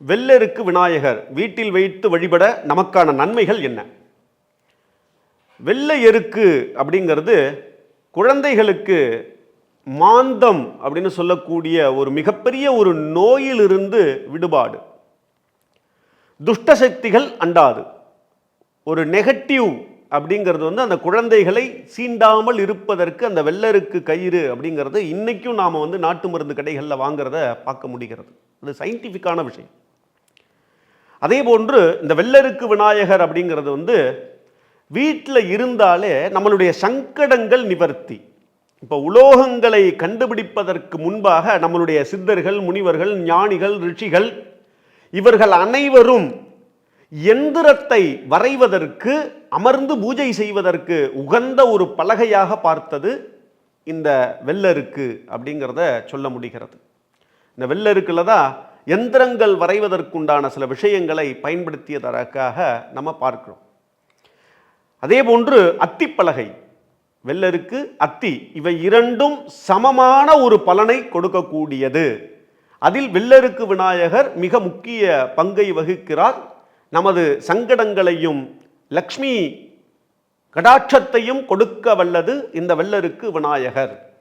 வெள்ளெருக்கு விநாயகர் வீட்டில் வைத்து வழிபட நமக்கான நன்மைகள் என்ன? வெள்ளை எருக்கு அப்படிங்கிறது குழந்தைகளுக்கு மாந்தம் அப்படின்னு சொல்லக்கூடிய ஒரு மிகப்பெரிய ஒரு நோயிலிருந்து விடுபாடு. துஷ்ட சக்திகள் அண்டாது. ஒரு நெகட்டிவ் அப்படிங்கிறது அந்த குழந்தைகளை சீண்டாமல் இருப்பதற்கு அந்த வெள்ளருக்கு கயிறு அப்படிங்கிறது இன்னைக்கும் நாம் நாட்டு மருந்து கடைகளில் வாங்கிறத பார்க்க முடிகிறது. அது சயின்டிஃபிக்கான விஷயம். அதே போன்று இந்த வெள்ளருக்கு விநாயகர் அப்படிங்கிறது வீட்டில் இருந்தாலே நம்மளுடைய சங்கடங்கள் நிவர்த்தி. இப்போ உலோகங்களை கண்டுபிடிப்பதற்கு முன்பாக நம்மளுடைய சித்தர்கள், முனிவர்கள், ஞானிகள், ரிஷிகள் இவர்கள் அனைவரும் எந்திரத்தை வரைவதற்கு, அமர்ந்து பூஜை செய்வதற்கு உகந்த ஒரு பலகையாக பார்த்தது இந்த வெள்ளருக்கு அப்படிங்கிறத சொல்ல முடிகிறது. இந்த வெள்ளருக்குல தான் எந்திரங்கள் வரைவதற்குண்டான சில விஷயங்களை பயன்படுத்தியதற்காக நம்ம பார்க்கிறோம். அதே போன்று அத்திப்பலகை, வெள்ளருக்கு, அத்தி இவை இரண்டும் சமமான ஒரு பலனை கொடுக்கக்கூடியது. அதில் வெள்ளருக்கு விநாயகர் மிக முக்கிய பங்கை வகிக்கிறார். நமது சங்கடங்களையும் லக்ஷ்மி கடாட்சத்தையும் கொடுக்க வல்லது இந்த வெள்ளருக்கு விநாயகர்.